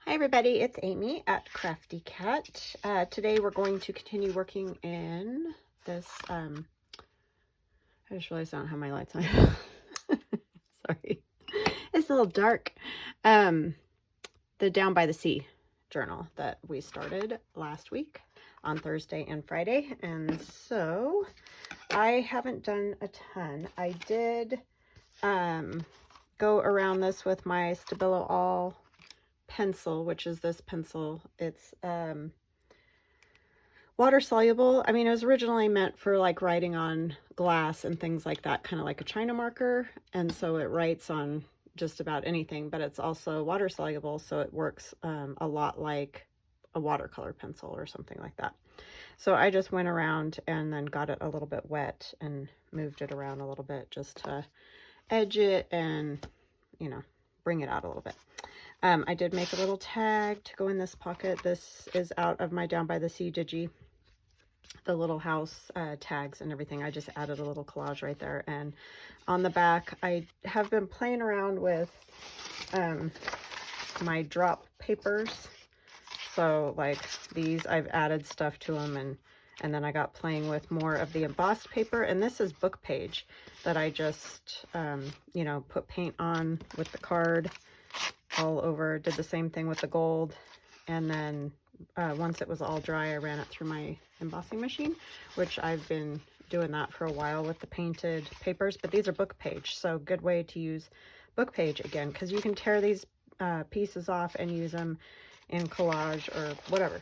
Hi everybody, it's Amy at Crafty Cat. Today we're going to continue working in this, I just realized I don't have my lights on. Sorry, it's a little dark. The Down by the Sea journal that we started last week on Thursday and Friday. And so I haven't done a ton. I did go around this with my Stabilo All pencil, which is this pencil. It's water soluble. I mean, it was originally meant for like writing on glass and things like that, kind of like a China marker, and so it writes on just about anything, but it's also water soluble, so it works a lot like a watercolor pencil or something like that. So I just went around and then got it a little bit wet and moved it around a little bit just to edge it and, you know, bring it out a little bit. I did make a little tag to go in this pocket. This is out of my Down by the Sea Digi, the little house tags and everything. I just added a little collage right there. And on the back, I have been playing around with my drop papers. So like these, I've added stuff to them, and then I got playing with more of the embossed paper. And this is book page that I just, you know, put paint on with the card all over. Did the same thing with the gold, and then once it was all dry, I ran it through my embossing machine, which I've been doing that for a while with the painted papers. But these are book page, so good way to use book page again, because you can tear these pieces off and use them in collage or whatever.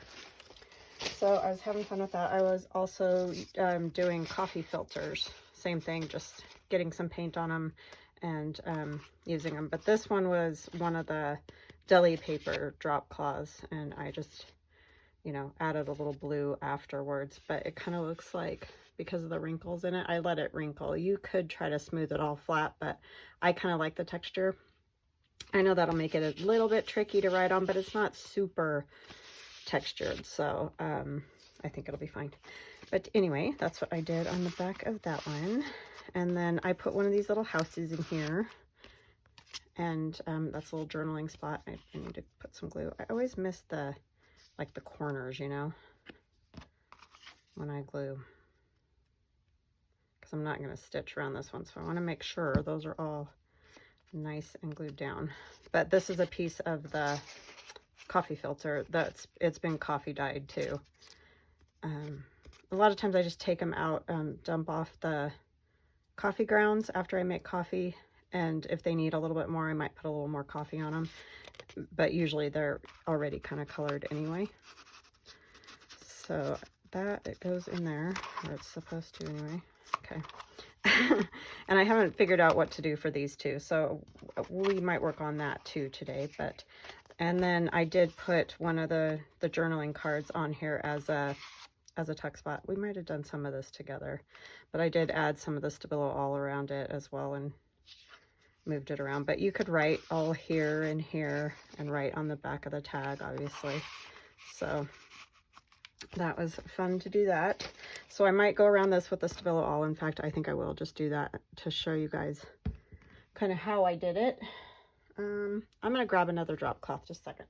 So I was having fun with that. I was also doing coffee filters, same thing, just getting some paint on them and using them. But this one was one of the deli paper drop cloths, and I just, you know, added a little blue afterwards. But it kind of looks like, because of the wrinkles in it, I let it wrinkle. You could try to smooth it all flat, but I kind of like the texture. I know that'll make it a little bit tricky to write on, but it's not super textured, so I think it'll be fine. But anyway, that's what I did on the back of that one. And then I put one of these little houses in here, and that's a little journaling spot. I need to put some glue. I always miss the, like, the corners, you know, when I glue, because I'm not going to stitch around this one, so I want to make sure those are all nice and glued down. But this is a piece of the coffee filter it's been coffee dyed too. A lot of times I just take them out, dump off the coffee grounds after I make coffee, and if they need a little bit more, I might put a little more coffee on them, but usually they're already kind of colored anyway. So that, it goes in there, or it's supposed to anyway. Okay. And I haven't figured out what to do for these two, so we might work on that too today. But and then I did put one of the journaling cards on here as a tuck spot. We might have done some of this together, but I did add some of the Stabilo all around it as well and moved it around. But you could write all here and here and write on the back of the tag, obviously. So that was fun to do that. So I might go around this with the Stabilo all. In fact, I think I will just do that to show you guys kind of how I did it. I'm going to grab another drop cloth, just a second.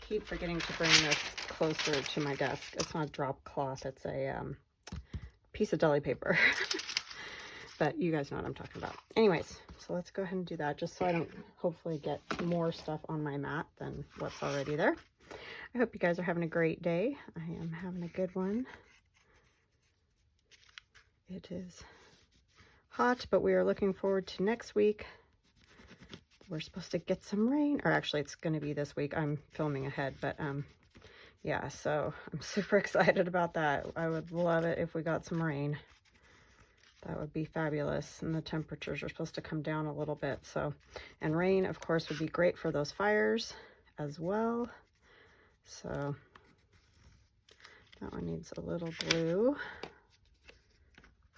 Keep forgetting to bring this closer to my desk. It's not a drop cloth, it's a piece of deli paper. But you guys know what I'm talking about. Anyways, so let's go ahead and do that, just so I don't hopefully get more stuff on my mat than what's already there. I hope you guys are having a great day. I am having a good one. It is hot, but we are looking forward to next week. We're supposed to get some rain, or actually it's going to be this week. I'm filming ahead, but yeah, so I'm super excited about that. I would love it if we got some rain. That would be fabulous. And the temperatures are supposed to come down a little bit. So, and rain, of course, would be great for those fires as well. So that one needs a little glue.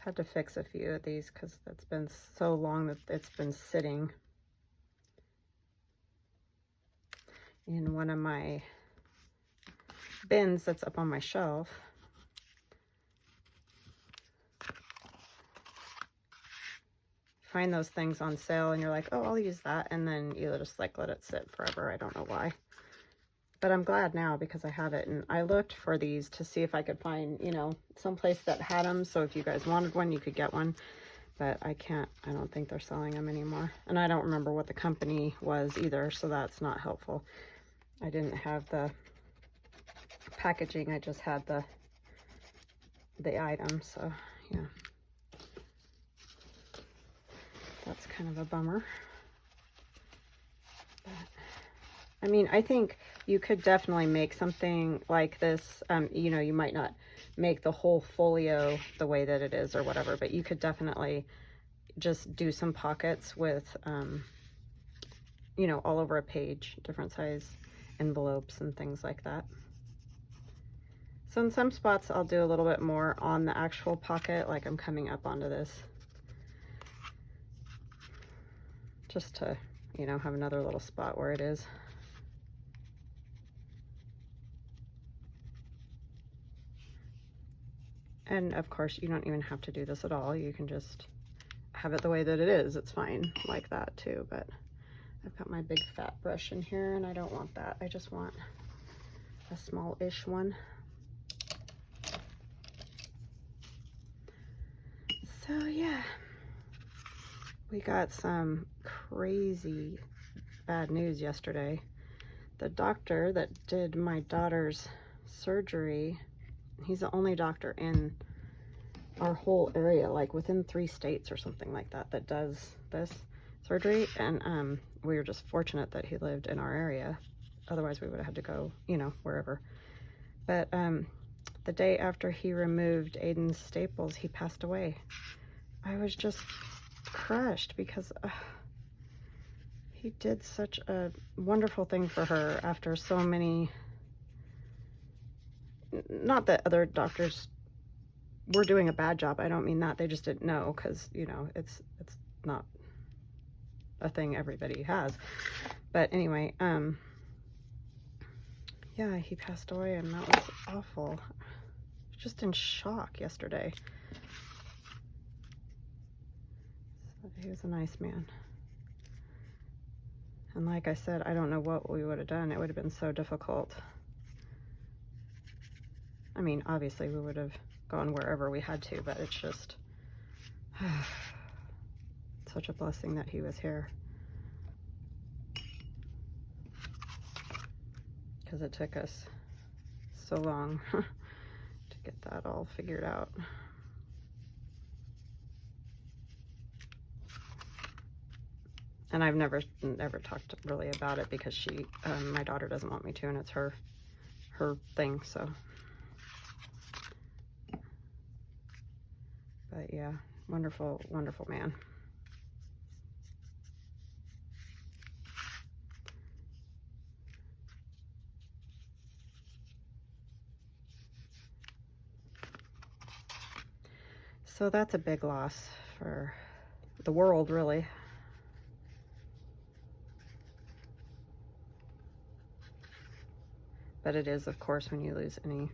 Had to fix a few of these because it's been so long that it's been sitting in one of my bins that's up on my shelf. find those things on sale and you're like, oh, I'll use that, and then you just like let it sit forever. I don't know why. But I'm glad now because I have it, and I looked for these to see if I could find, you know, someplace that had them, so if you guys wanted one, you could get one. But I can't, I don't think they're selling them anymore. And I don't remember what the company was either, so that's not helpful. I didn't have the packaging, I just had the item, so yeah. That's kind of a bummer. But, I mean, I think you could definitely make something like this. You know, you might not make the whole folio the way that it is or whatever, but you could definitely just do some pockets with, you know, all over a page, different size envelopes and things like that. So in some spots, I'll do a little bit more on the actual pocket, like I'm coming up onto this, just to, you know, have another little spot where it is. And of course, you don't even have to do this at all. You can just have it the way that it is. It's fine like that too, but I've got my big fat brush in here and I don't want that. I just want a small-ish one. So yeah, we got some crazy bad news yesterday. The doctor that did my daughter's surgery, he's the only doctor in our whole area, like within 3 states or something like that, that does this surgery. And we were just fortunate that he lived in our area. Otherwise we would have had to go, you know, wherever. But the day after he removed Aiden's staples, he passed away. I was just crushed because he did such a wonderful thing for her after so many. Not that other doctors were doing a bad job. I don't mean that. They just didn't know, because, you know, it's not a thing everybody has. But anyway, yeah, he passed away and that was awful. I was just in shock yesterday. So he was a nice man. And like I said, I don't know what we would have done. It would have been so difficult. I mean, obviously we would have gone wherever we had to, but it's just such a blessing that he was here. Because it took us so long to get that all figured out. And I've never talked really about it because she, my daughter doesn't want me to, and it's her thing, so. But yeah, wonderful, wonderful man. So that's a big loss for the world, really. But it is, of course, when you lose any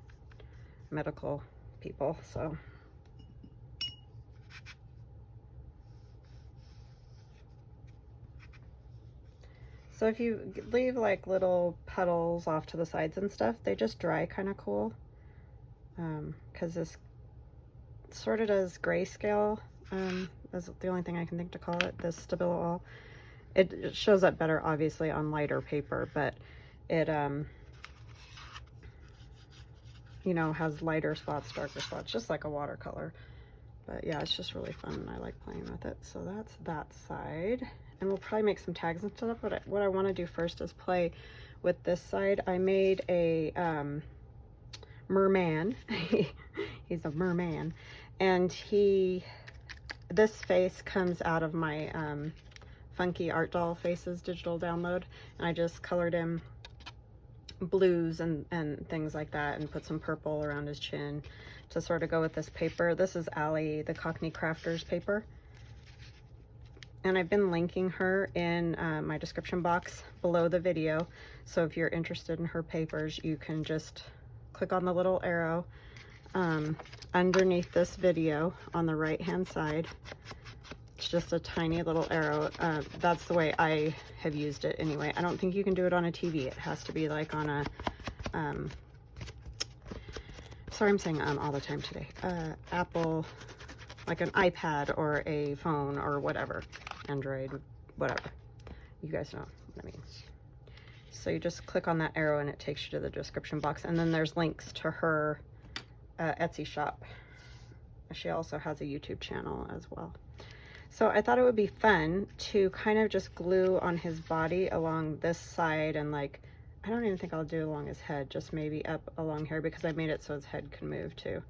medical people, so. So if you leave like little puddles off to the sides and stuff, they just dry kind of cool. Because this sort of does grayscale. That's the only thing I can think to call it, this Stabilo. It shows up better, obviously, on lighter paper, but it, you know, has lighter spots, darker spots, just like a watercolor. But yeah, it's just really fun and I like playing with it. So that's that side. And we'll probably make some tags and stuff, but what I want to do first is play with this side. I made a merman. He's a merman. And this face comes out of my Funky Art Doll Faces digital download. And I just colored him blues and things like that and put some purple around his chin to sort of go with this paper. This is Allie, the Cockney Crafters paper. And I've been linking her in my description box below the video. So if you're interested in her papers, you can just click on the little arrow underneath this video on the right hand side. It's just a tiny little arrow. That's the way I have used it anyway. I don't think you can do it on a TV. It has to be like on a, sorry, I'm saying all the time today. Apple, like an iPad or a phone or whatever. Android, whatever. You guys know what I mean. So you just click on that arrow and it takes you to the description box. And then there's links to her Etsy shop. She also has a YouTube channel as well. So I thought it would be fun to kind of just glue on his body along this side, and like, I don't even think I'll do along his head, just maybe up along here because I made it so his head can move too.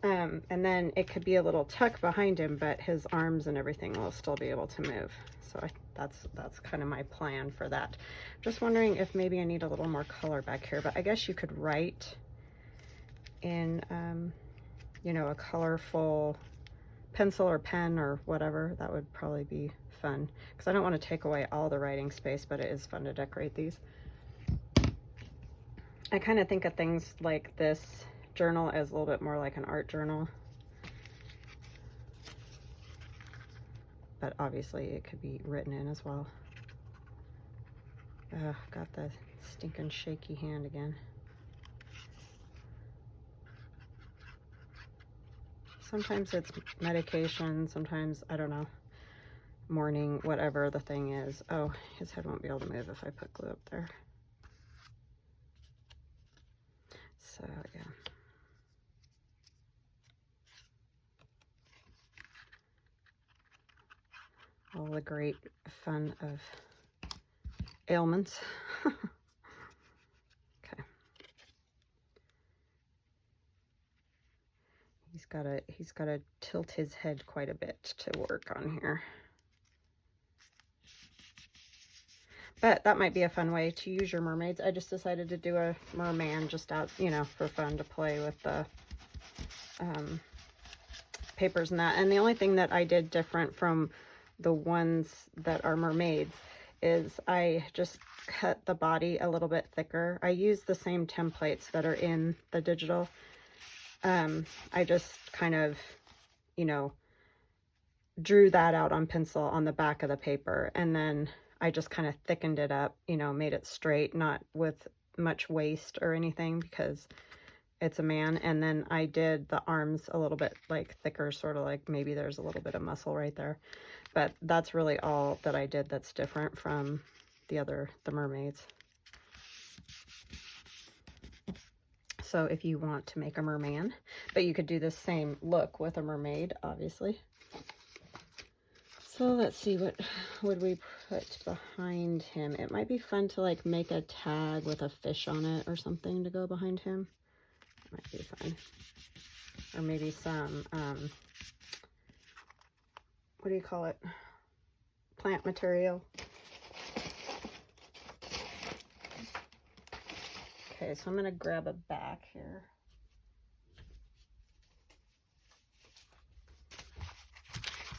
And then it could be a little tuck behind him, but his arms and everything will still be able to move. So that's kind of my plan for that. Just wondering if maybe I need a little more color back here, but I guess you could write in, you know, a colorful pencil or pen or whatever. That would probably be fun because I don't want to take away all the writing space, but it is fun to decorate these. I kind of think of things like this journal as a little bit more like an art journal, but obviously it could be written in as well. Got the stinking shaky hand again. Sometimes it's medication, sometimes, I don't know, morning, whatever the thing is. Oh, his head won't be able to move if I put glue up there. So, yeah. All the great fun of ailments. Okay. He's gotta tilt his head quite a bit to work on here. But that might be a fun way to use your mermaids. I just decided to do a merman just out, you know, for fun, to play with the papers and that. And the only thing that I did different from the ones that are mermaids is I just cut the body a little bit thicker. I use the same templates that are in the digital. I just kind of, you know, drew that out on pencil on the back of the paper, and then I just kind of thickened it up, you know, made it straight, not with much waste or anything because it's a man. And then I did the arms a little bit like thicker, sort of like maybe there's a little bit of muscle right there. But that's really all that I did that's different from the mermaids. So if you want to make a merman, but you could do the same look with a mermaid, obviously. So let's see, what would we put behind him? It might be fun to like make a tag with a fish on it or something to go behind him. It might be fun. Or maybe some, what do you call it? Plant material. Okay, so I'm going to grab a back here.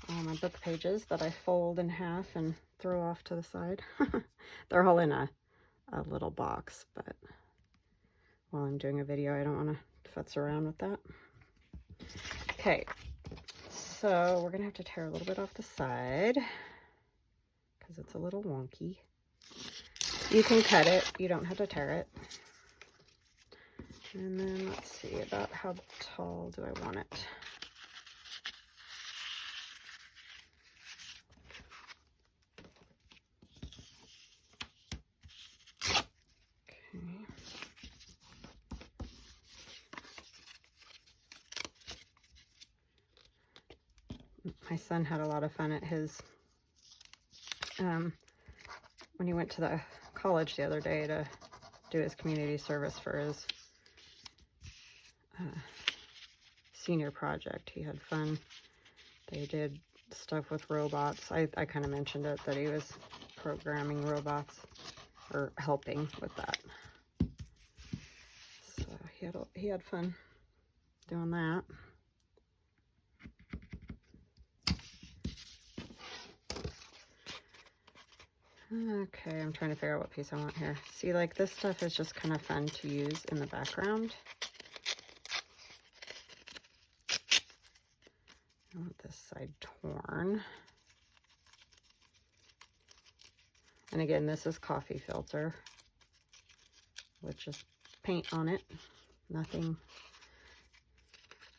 All my book pages that I fold in half and throw off to the side. They're all in a little box, but while I'm doing a video, I don't want to futz around with that. Okay, so we're going to have to tear a little bit off the side because it's a little wonky. You can cut it, you don't have to tear it. And then let's see, about how tall do I want it? My son had a lot of fun at his, when he went to the college the other day to do his community service for his senior project. He had fun. They did stuff with robots. I kind of mentioned it, that he was programming robots or helping with that. So he had fun doing that. Okay, I'm trying to figure out what piece I want here. See, like this stuff is just kind of fun to use in the background. I want this this side torn. And again, this is coffee filter with just paint on it. Nothing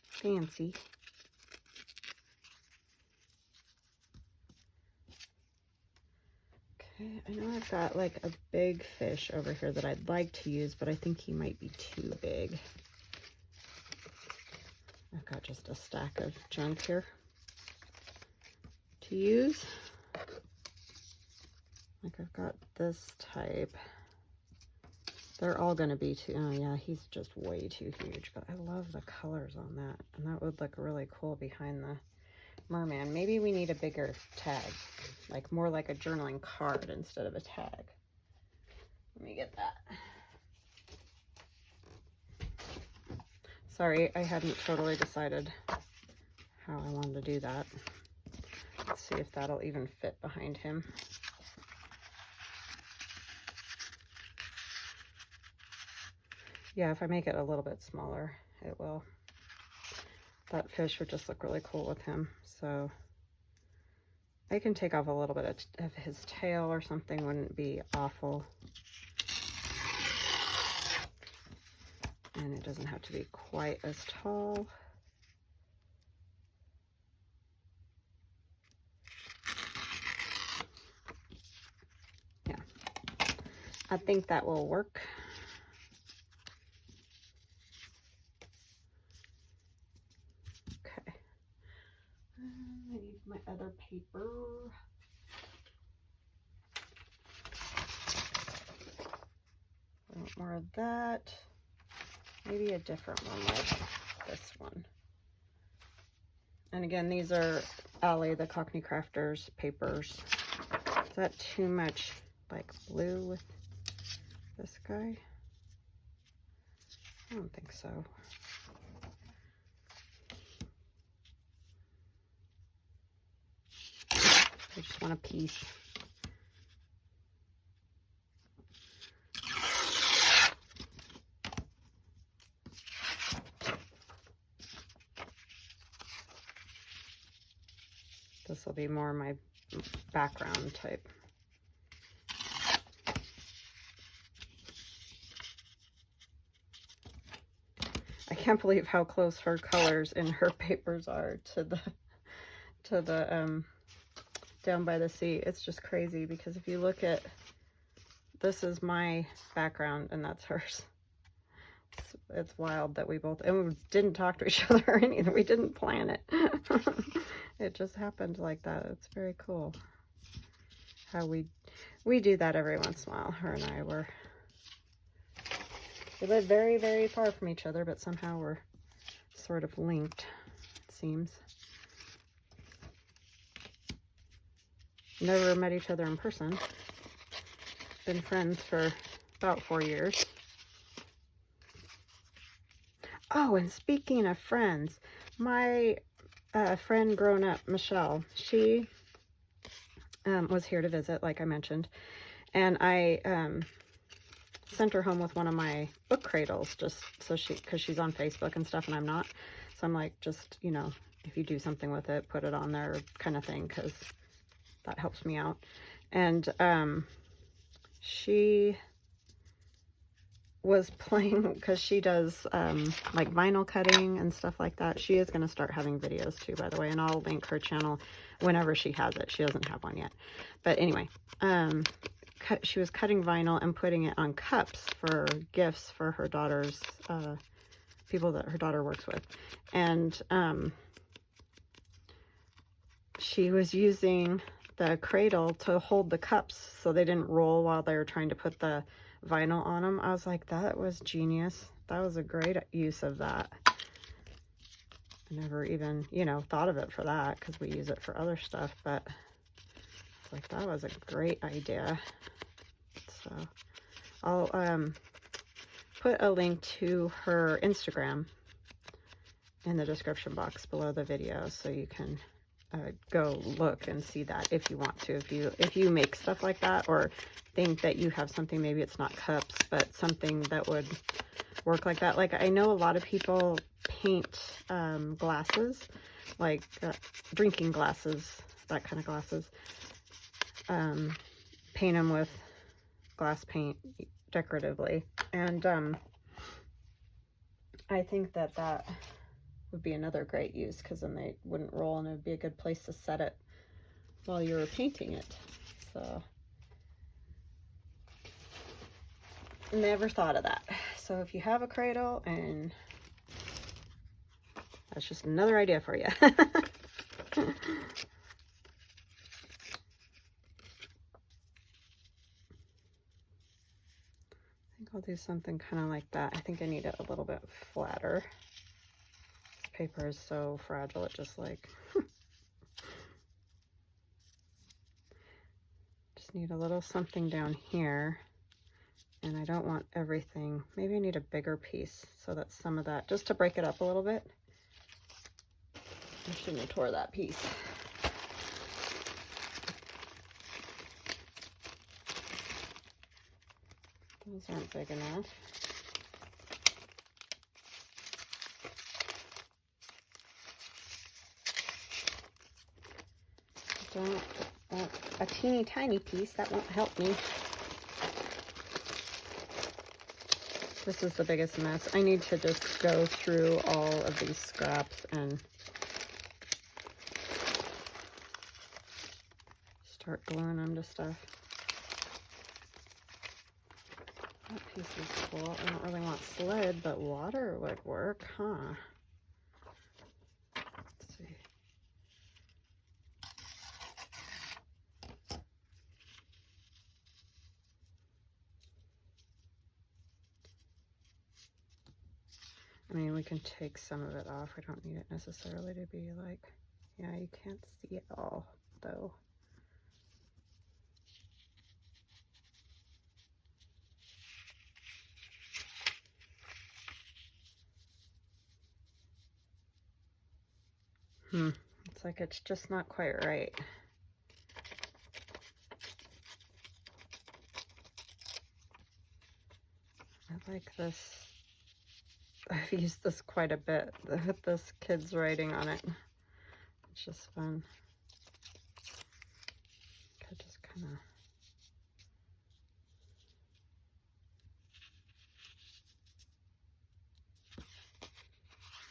fancy. Okay, I know I've got like a big fish over here that I'd like to use, but I think he might be too big. I've got just a stack of junk here to use. Like I've got this type. They're all going to be too, oh yeah, he's just way too huge, but I love the colors on that. And that would look really cool behind the merman. Maybe we need a bigger tag, like more like a journaling card instead of a tag. Let me get that. Sorry, I hadn't totally decided how I wanted to do that. Let's see if that'll even fit behind him. Yeah, if I make it a little bit smaller, it will. That fish would just look really cool with him. So I can take off a little bit of his tail or something, wouldn't be awful. And it doesn't have to be quite as tall. Yeah, I think that will work. Okay, I need my other paper. I want more of that. Maybe a different one like this one. And again, these are Allie, the Cockney Crafters papers. Is that too much like blue with this guy? I don't think so. I just want a piece. This will be more my background type. I can't believe how close her colors in her papers are to the Down by the Sea. It's just crazy because if you look at, this is my background and that's hers. It's wild that we both, and we didn't talk to each other or anything. We didn't plan it. It just happened like that. It's very cool how we do that every once in a while. Her and I we live very, very far from each other, but somehow we're sort of linked, it seems. Never met each other in person. Been friends for about 4 years. Oh, and speaking of friends, my friend grown up, Michelle, she was here to visit, like I mentioned, and I sent her home with one of my book cradles, just so because she's on Facebook and stuff and I'm not. So I'm like, just, you know, if you do something with it, put it on there kind of thing, because that helps me out. And she was playing, because she does like vinyl cutting and stuff like that. She is going to start having videos too, by the way, and I'll link her channel whenever she has it. She doesn't have one yet, but anyway, she was cutting vinyl and putting it on cups for gifts for her daughter's people that her daughter works with. And she was using the cradle to hold the cups so they didn't roll while they were trying to put the vinyl on them. I was like, that was genius. That was a great use of that. I never even, you know, thought of it for that, because we use it for other stuff, but it's like, that was a great idea. So I'll put a link to her Instagram in the description box below the video, so you can go look and see that if you want to. If you make stuff like that, or think that you have something, maybe it's not cups, but something that would work like that. Like, I know a lot of people paint glasses, like drinking glasses, that kind of glasses. Paint them with glass paint decoratively. And I think that that would be another great use, because then they wouldn't roll and it would be a good place to set it while you were painting it. So never thought of that. So if you have a cradle, and that's just another idea for you. I think I'll do something kind of like that. I think I need it a little bit flatter. This paper is so fragile, it just like just need a little something down here. And I don't want everything. Maybe I need a bigger piece so that some of that, just to break it up a little bit. I shouldn't have tore that piece. Those aren't big enough. I don't want a teeny tiny piece. That won't help me. This is the biggest mess. I need to just go through all of these scraps and start gluing them to stuff. That piece is cool. I don't really want sled, but water would work, huh? Let's see. I mean, we can take some of it off. We don't need it necessarily to be like, yeah, you can't see it all, though. It's like it's just not quite right. I like this. I've used this quite a bit with this kid's writing on it. It's just fun. I just kind of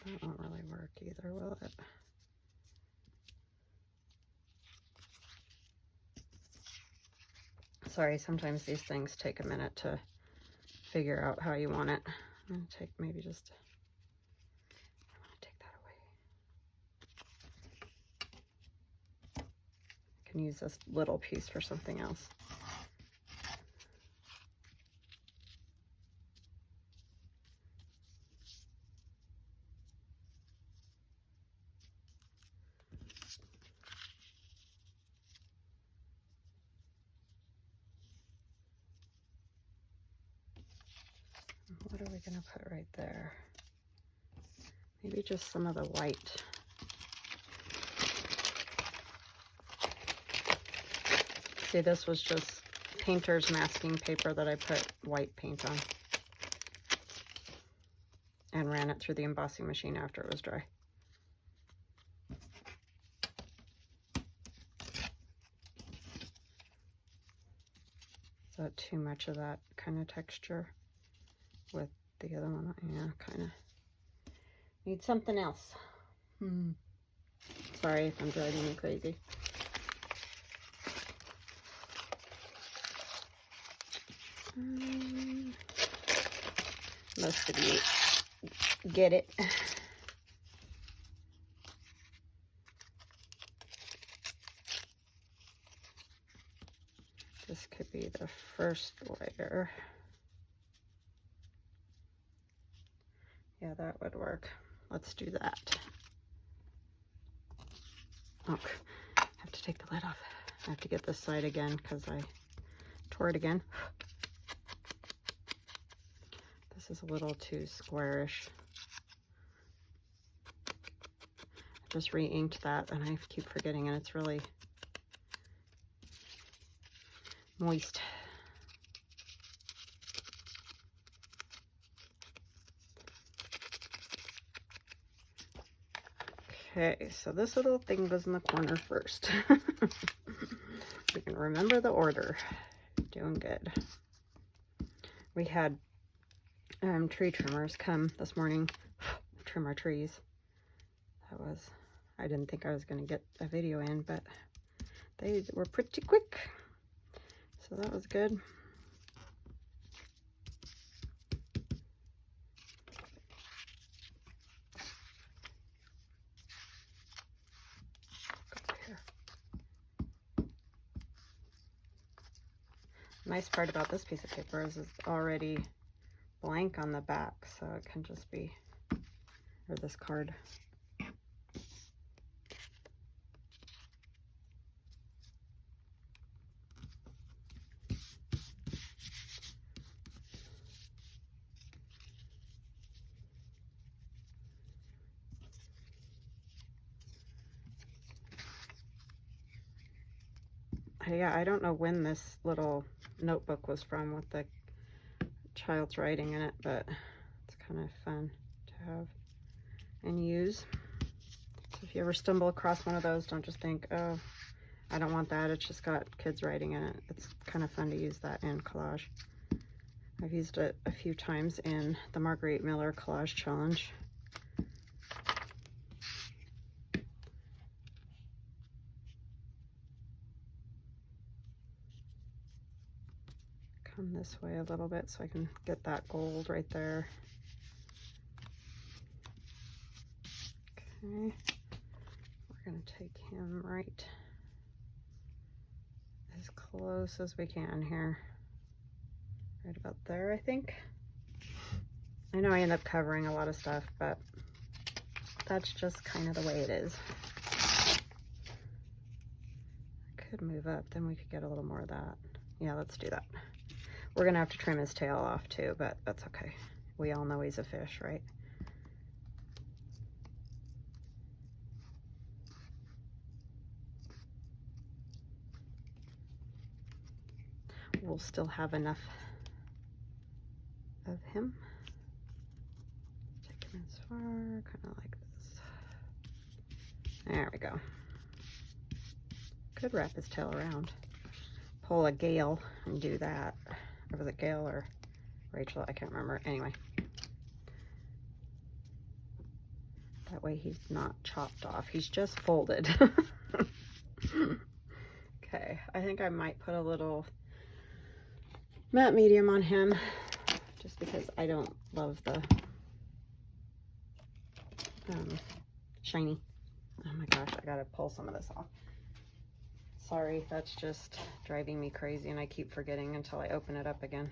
that won't really work either, will it? Sorry, sometimes these things take a minute to figure out how you want it. I'm going to take maybe just, I want to take that away. I can use this little piece for something else. What are we going to put right there? Maybe just some of the white. See, this was just painter's masking paper that I put white paint on. And ran it through the embossing machine after it was dry. Is that too much of that kind of texture? With the other one, yeah, kind of need something else. Sorry if I'm driving you crazy. Most of you get it. This could be the first layer. Yeah, that would work. Let's do that. Oh, I have to take the lid off. I have to get this side again because I tore it again. This is a little too squarish. I just re-inked that and I keep forgetting, and it's really moist. Okay, so this little thing goes in the corner first. We can remember the order. Doing good. We had tree trimmers come this morning, trim our trees. I didn't think I was going to get a video in, but they were pretty quick. So that was good. Nice part about this piece of paper is it's already blank on the back, so it can just be, or this card. Yeah, I don't know when this little notebook was from with the child's writing in it, but it's kind of fun to have and use. So if you ever stumble across one of those, don't just think, oh, I don't want that. It's just got kids writing in it. It's kind of fun to use that in collage. I've used it a few times in the Marguerite Miller Collage Challenge. Come this way a little bit so I can get that gold right there. Okay, we're going to take him right as close as we can here. Right about there, I think. I know I end up covering a lot of stuff, but that's just kind of the way it is. I could move up, then we could get a little more of that. Yeah, let's do that. We're gonna have to trim his tail off too, but that's okay. We all know he's a fish, right? We'll still have enough of him. Take him as far, kind of like this. There we go. Could wrap his tail around. Pull a Gale and do that. Or was it Gail or Rachel? I can't remember. Anyway. That way he's not chopped off. He's just folded. Okay, I think I might put a little matte medium on him just because I don't love the shiny. Oh my gosh, I gotta pull some of this off. Sorry, that's just driving me crazy and I keep forgetting until I open it up again.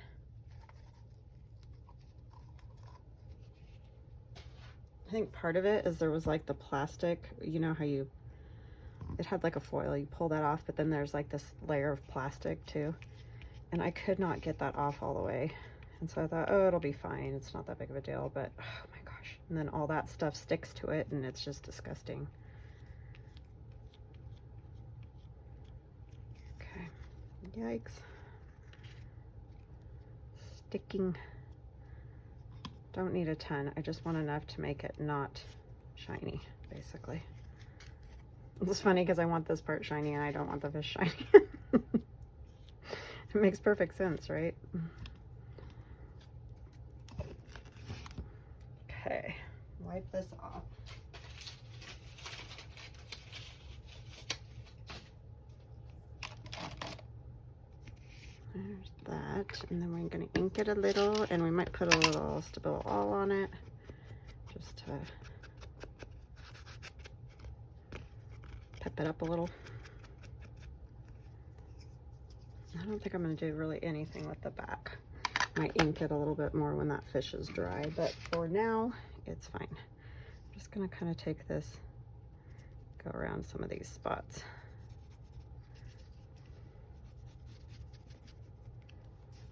I think part of it is there was like the plastic, you know how it had like a foil, you pull that off, but then there's like this layer of plastic too. And I could not get that off all the way. And so I thought, oh, it'll be fine. It's not that big of a deal, but oh my gosh. And then all that stuff sticks to it and it's just disgusting. Okay, yikes. Sticking. Don't need a ton. I just want enough to make it not shiny, basically. It's funny because I want this part shiny and I don't want the fish shiny. It makes perfect sense, right? Okay, wipe this off. There's that, and then we're going to ink it a little, and we might put a little Stabilo All on it, just to pep it up a little. I don't think I'm going to do really anything with the back. I might ink it a little bit more when that fish is dry, but for now, it's fine. I'm just going to kind of take this, go around some of these spots.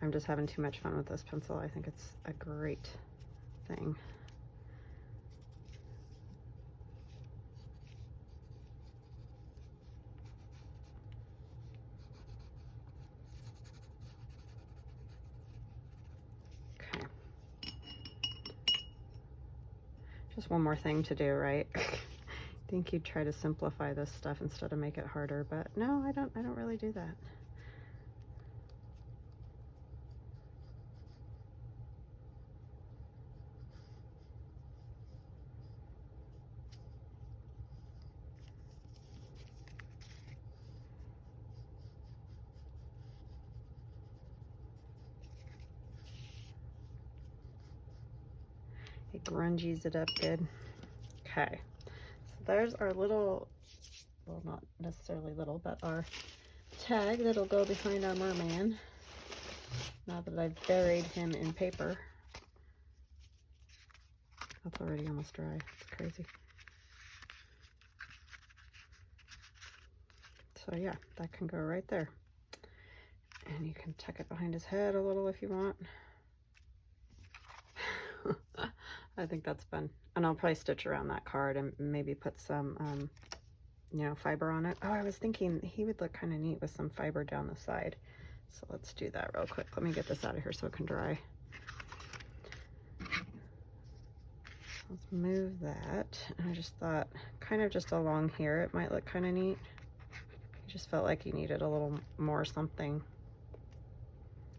I'm just having too much fun with this pencil. I think it's a great thing. Okay. Just one more thing to do, right? think you'd try to simplify this stuff instead of make it harder, but no, I don't really do that. It grunges it up good. Okay, so there's our little, well, not necessarily little, but our tag that'll go behind our merman. Now that I've buried him in paper. That's already almost dry. It's crazy. So yeah, that can go right there. And you can tuck it behind his head a little if you want. I think that's fun. And I'll probably stitch around that card and maybe put some, you know, fiber on it. Oh, I was thinking he would look kind of neat with some fiber down the side. So let's do that real quick. Let me get this out of here so it can dry. Let's move that. And I just thought kind of just along here, it might look kind of neat. I just felt like you needed a little more something.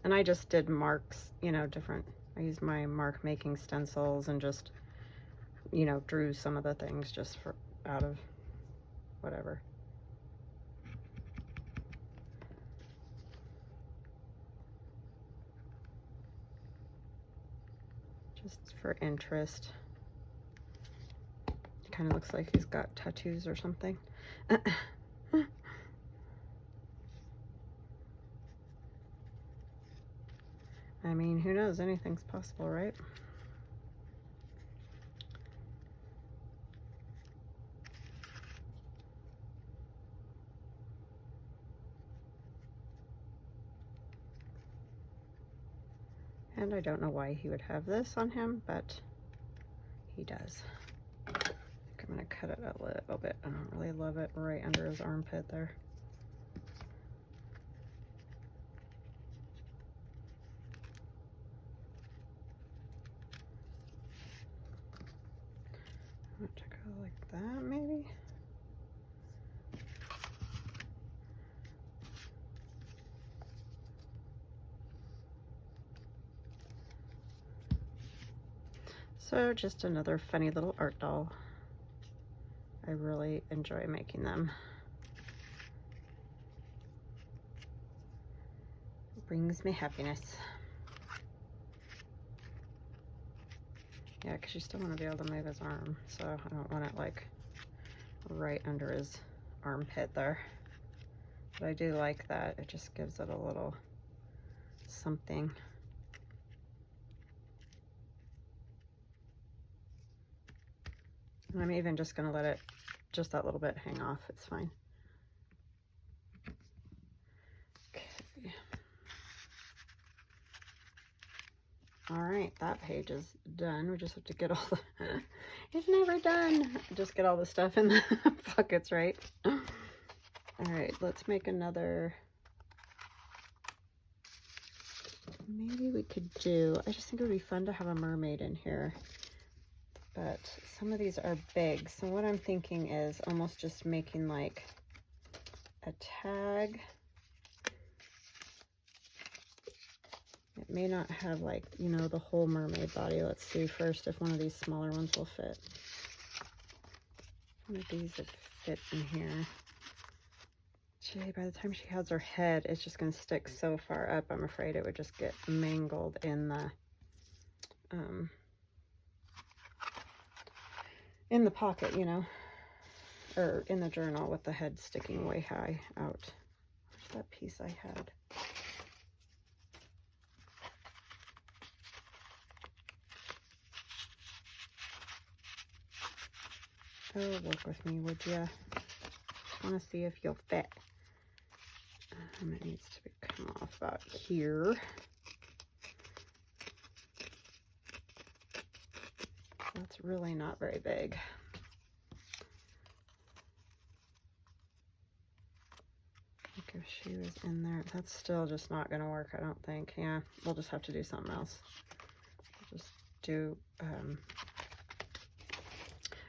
And I just did marks, you know, different. I used my mark making stencils and just, you know, drew some of the things just for out of whatever. Just for interest. Kind of looks like he's got tattoos or something. I mean, who knows? Anything's possible, right? And I don't know why he would have this on him, but he does. I think I'm going to cut it a little bit. I don't really love it right under his armpit there. I'm going to go like that, maybe. So just another funny little art doll. I really enjoy making them. It brings me happiness. Yeah, because you still want to be able to move his arm, so I don't want it like right under his armpit there. But I do like that. It just gives it a little something. I'm even just going to let it, just that little bit hang off. It's fine. Okay. All right, that page is done. We just have to get all the, it's never done. Just get all the stuff in the pockets, right? All right, let's make another. Maybe we could do, I just think it would be fun to have a mermaid in here. But some of these are big. So what I'm thinking is almost just making like a tag. It may not have like, you know, the whole mermaid body. Let's see first if one of these smaller ones will fit. One of these would fit in here. Gee, by the time she has her head, it's just going to stick so far up. I'm afraid it would just get mangled in the pocket, you know, or in the journal with the head sticking way high out. Where's that piece I had? Oh, work with me, would ya? Just want to see if you'll fit. It needs to come off about here. That's really not very big. Like if she was in there, that's still just not going to work, I don't think. Yeah, we'll just have to do something else. We'll just do,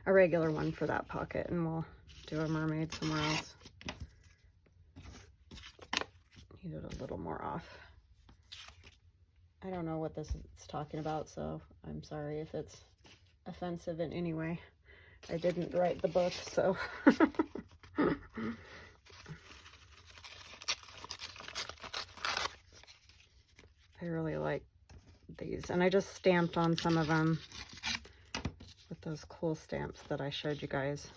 a regular one for that pocket, and we'll do a mermaid somewhere else. Need it a little more off. I don't know what this is talking about, so I'm sorry if it's offensive in any way. I didn't write the book, so. I really like these, and I just stamped on some of them with those cool stamps that I showed you guys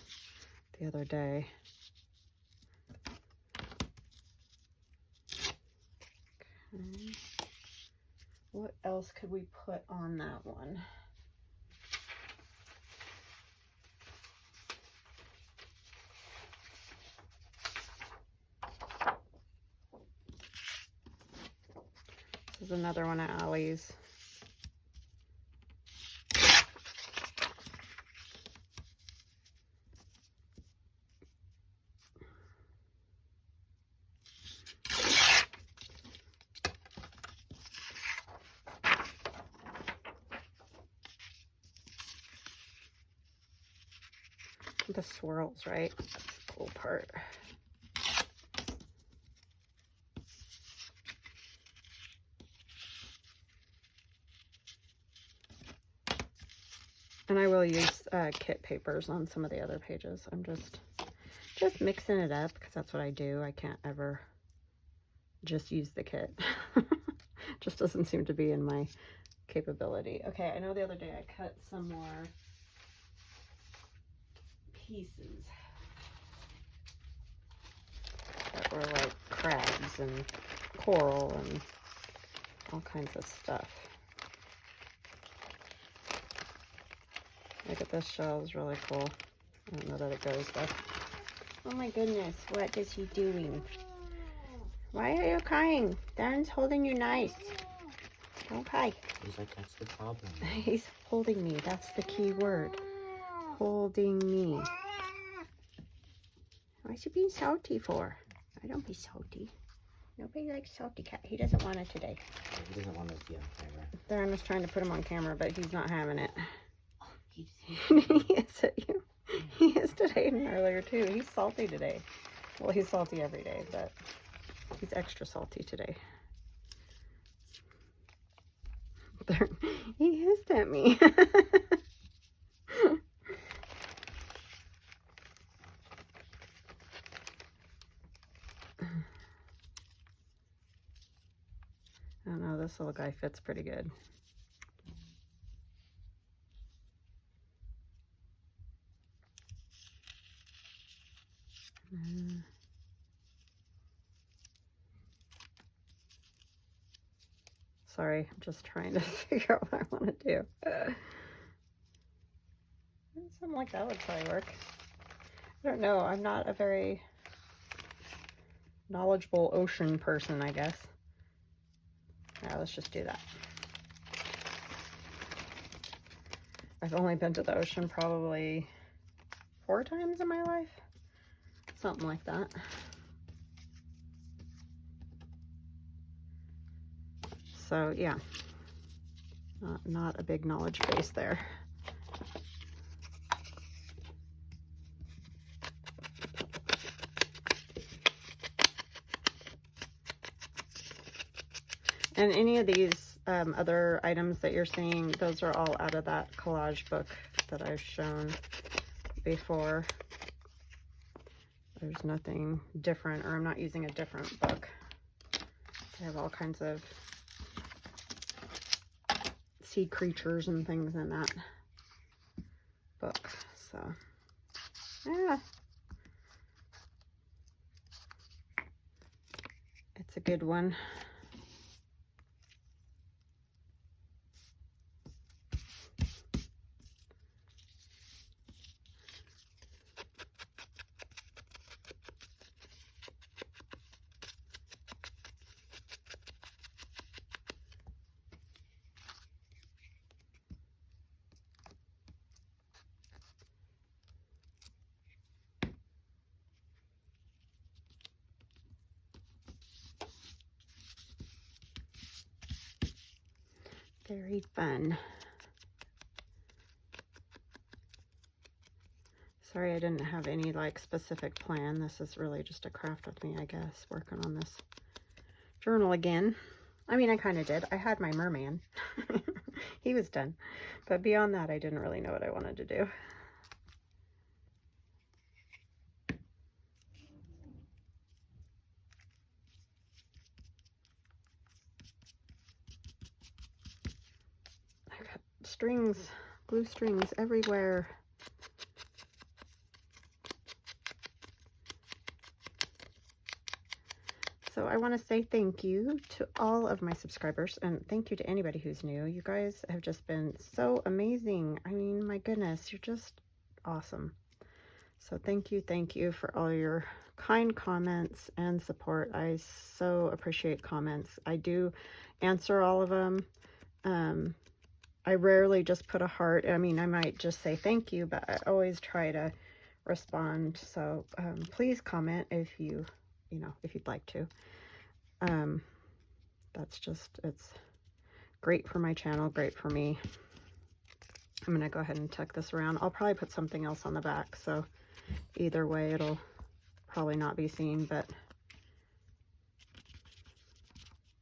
the other day. Okay. What else could we put on that one? This is another one of Allie's. The swirls, right? That's the cool part. And I will use kit papers on some of the other pages. I'm just mixing it up because that's what I do. I can't ever just use the kit. Just doesn't seem to be in my capability. Okay, I know the other day I cut some more pieces that were like crabs and coral and all kinds of stuff. Look at this shell, is really cool. I don't know that it goes though. Oh my goodness, what is he doing? Why are you crying? Darren's holding you nice. Don't cry. He's like, that's the problem. He's holding me, that's the key word. Holding me. Why's he being salty for? I don't be salty. Nobody likes salty cat. He doesn't want it today. He doesn't want us to be on camera. Darren was trying to put him on camera, but he's not having it. He is at you. He is to Hayden earlier too. He's salty today. Well, he's salty every day, but he's extra salty today. He hissed at me. I don't know, this little guy fits pretty good. Sorry, I'm just trying to figure out what I want to do. Something like that would probably work. I don't know, I'm not a very knowledgeable ocean person, I guess. Yeah, let's just do that. I've only been to the ocean probably 4 times in my life. Something like that. So yeah, not a big knowledge base there. And any of these other items that you're seeing, those are all out of that collage book that I've shown before. There's nothing different, or I'm not using a different book. I have all kinds of sea creatures and things in that book. So, yeah. It's a good one. Very fun. Sorry I didn't have any like specific plan. This is really just a craft with me, I guess, working on this journal again. I mean, I kind of did. I had my merman. He was done. But beyond that, I didn't really know what I wanted to do. I got strings, glue strings everywhere. So I want to say thank you to all of my subscribers, and thank you to anybody who's new. You guys have just been so amazing. I mean, my goodness, you're just awesome. So thank you for all your kind comments and support. I so appreciate comments. I do answer all of them. I rarely just put a heart. I mean, I might just say thank you, but I always try to respond. So please comment if you know, if you'd like to. That's just, it's great for my channel, great for me. I'm going to go ahead and tuck this around. I'll probably put something else on the back, so either way it'll probably not be seen, but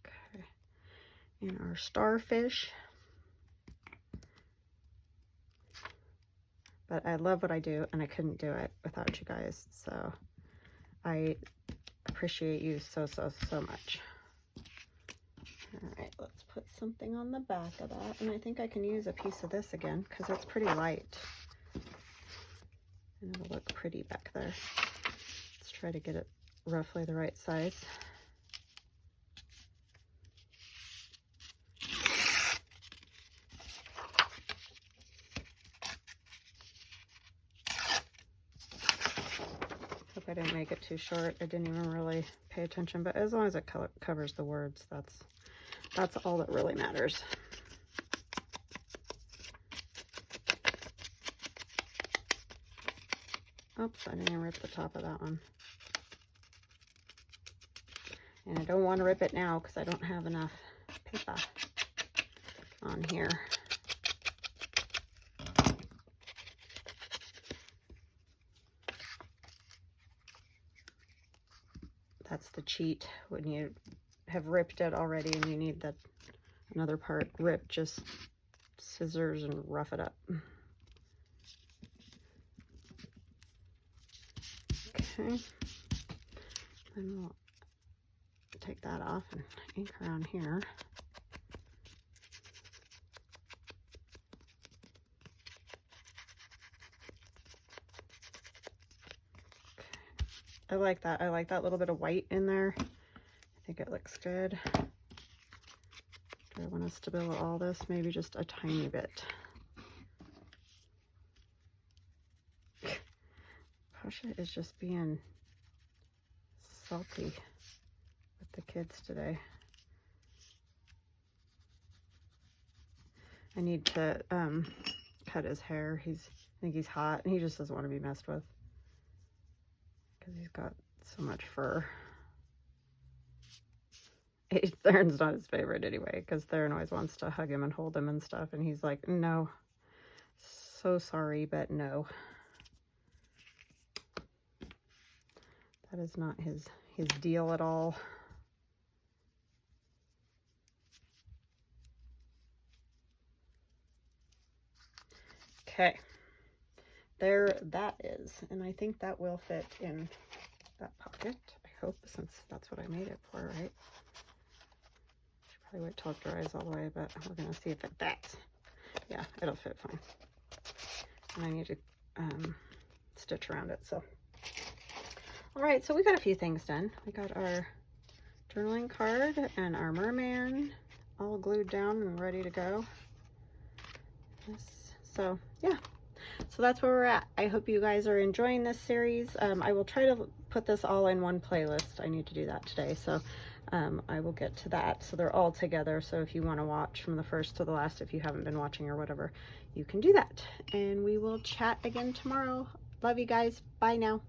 okay. And our starfish. But I love what I do, and I couldn't do it without you guys, so I appreciate you so much. All right, let's put something on the back of that, and I think I can use a piece of this again because it's pretty light and it'll look pretty back there. Let's try to get it roughly the right size. Hope I didn't make it too short. I didn't even really pay attention, but as long as it covers the words, that's all that really matters. Oops, I didn't even rip the top of that one. And I don't want to rip it now because I don't have enough paper on here. That's the cheat when you have ripped it already and you need that another part ripped, just scissors and rough it up. Okay, then we'll take that off and ink around here. I like that. I like that little bit of white in there. I think it looks good. Do I want us to build all this? Maybe just a tiny bit. Pasha is just being salty with the kids today. I need to cut his hair. I think he's hot and he just doesn't want to be messed with because he's got so much fur. Theron's not his favorite anyway, because Theron always wants to hug him and hold him and stuff, and he's like, no, so sorry, but no. That is not his deal at all. Okay, there that is, and I think that will fit in that pocket, I hope, since that's what I made it for, right? Probably wait till it dries all the way, but we're gonna see if it fits. Yeah, it'll fit fine. And I need to stitch around it. So, all right, so we got a few things done. We got our journaling card and our merman all glued down and ready to go. So yeah, so that's where we're at. I hope you guys are enjoying this series. I will try to put this all in one playlist. I need to do that today, so I will get to that. So they're all together, so if you want to watch from the first to the last, if you haven't been watching or whatever, you can do that. And we will chat again tomorrow. Love you guys. Bye now.